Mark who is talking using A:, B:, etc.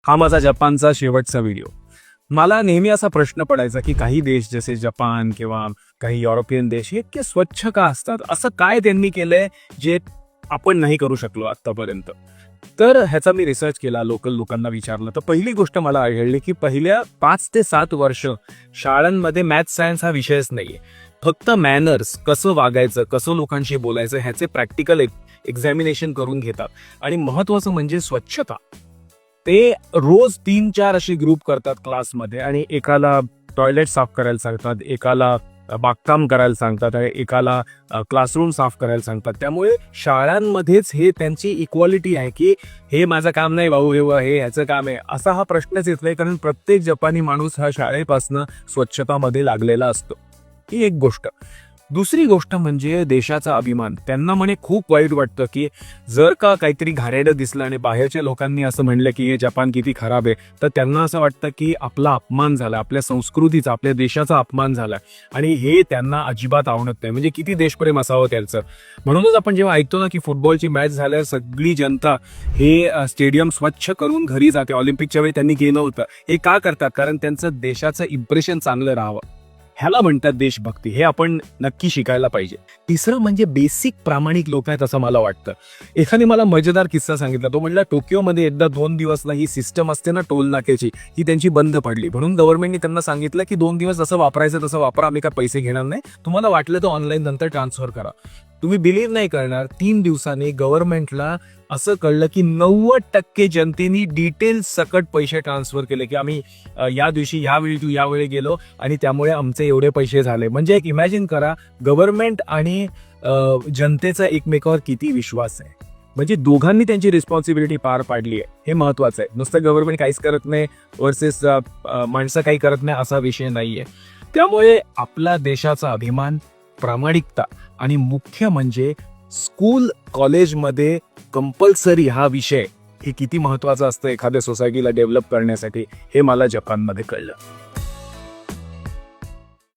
A: हा माझा जपानचा शेवटचा व्हिडिओ. मला नेहमी असा प्रश्न पडायचा की काही देश जसे जपान किंवा काही युरोपियन देश हे इतके स्वच्छ का असतात, असं काय त्यांनी केलंय जे आपण नाही करू शकलो आतापर्यंत. तर ह्याचा मी रिसर्च केला, लोकल लोकांना विचारलं, तर पहिली गोष्ट मला आढळली की पहिल्या 5 ते 7 वर्ष शाळांमध्ये मॅथ्स सायन्स हा विषयच नाहीये. फक्त मॅनर्स, कसं वागायचं, कसं लोकांशी बोलायचं ह्याचे प्रॅक्टिकल एक्झामिनेशन करून घेतात. आणि महत्वाचं म्हणजे स्वच्छता. ते रोज 3-4 असे ग्रुप करतात क्लासमध्ये आणि एकाला टॉयलेट साफ करायला सांगतात, एकाला बागकाम करायला सांगतात आणि एकाला क्लासरूम साफ करायला सांगतात. त्यामुळे शाळांमध्येच हे त्यांची इक्वालिटी आहे की हे माझं काम नाही भाऊ, हे ह्याचं काम आहे, असा हा प्रश्नच येत नाही. कारण प्रत्येक जपानी माणूस हा शाळेपासून स्वच्छतामध्ये लागलेला असतो. ही एक गोष्ट. दुसरी गोष्ट म्हणजे देशाचा अभिमान. त्यांना म्हणे खूप वाईट वाटतं की जर का काहीतरी घाणेरडं दिसलं आणि बाहेरच्या लोकांनी असं म्हणलं की हे जपान किती खराब आहे, तर त्यांना असं वाटतं की आपला अपमान झाला, आपल्या संस्कृतीचा, आपल्या देशाचा अपमान झाला आणि हे त्यांना अजिबात आवडत नाही. म्हणजे किती देशप्रेम असावं त्यांचं. म्हणूनच आपण जेव्हा ऐकतो ना की फुटबॉलची मॅच झाल्यावर सगळी जनता हे स्टेडियम स्वच्छ करून घरी जाते. ऑलिम्पिकच्या वेळी त्यांनी केलं होतं. हे का करतात? कारण त्यांचं देशाचं इम्प्रेशन चांगलं राहावं. ह्याला म्हणतात देशभक्ती. हे आपण नक्की शिकायला पाहिजे. तिसरं म्हणजे बेसिक प्रामाणिक लोक आहेत असं मला वाटतं. एखादी मला मजेदार किस्सा सांगितला. तो म्हणला टोकियोमध्ये एकदा 2 दिवसला ही सिस्टम असते ना टोल नाक्याची, ही त्यांची बंद पडली. म्हणून गव्हर्नमेंटने त्यांना सांगितलं की 2 दिवस जसं वापरायचं तसं वापरा, आम्ही काय पैसे घेणार नाही, तुम्हाला वाटलं तर ऑनलाईन नंतर ट्रान्सफर करा. तुम्ही बिलीव्ह नाही करणार, 3 दिवसांनी गव्हर्नमेंटला असं कळलं की 90% जनतेने डिटेल्स सकट पैसे ट्रान्सफर केले की आम्ही या दिवशी यावेळी गेलो आणि त्यामुळे आमचे एवढे पैसे झाले. म्हणजे एक इमॅजिन करा, गव्हर्नमेंट आणि जनतेचा एकमेकावर किती विश्वास आहे. म्हणजे दोघांनी त्यांची रिस्पॉन्सिबिलिटी पार पाडली आहे. हे महत्वाचं आहे. नुसतं गव्हर्नमेंट काहीच करत नाही वर्सेस माणसं काही करत नाही असा विषय नाहीये. त्यामुळे आपला देशाचा अभिमान, प्रामाणिकता आणि मुख्य म्हणजे स्कूल कॉलेजमध्ये कंपल्सरी हा विषय हे किती महत्वाचा असतं एखाद्या सोसायटीला डेव्हलप करण्यासाठी, हे मला जपानमध्ये कळलं.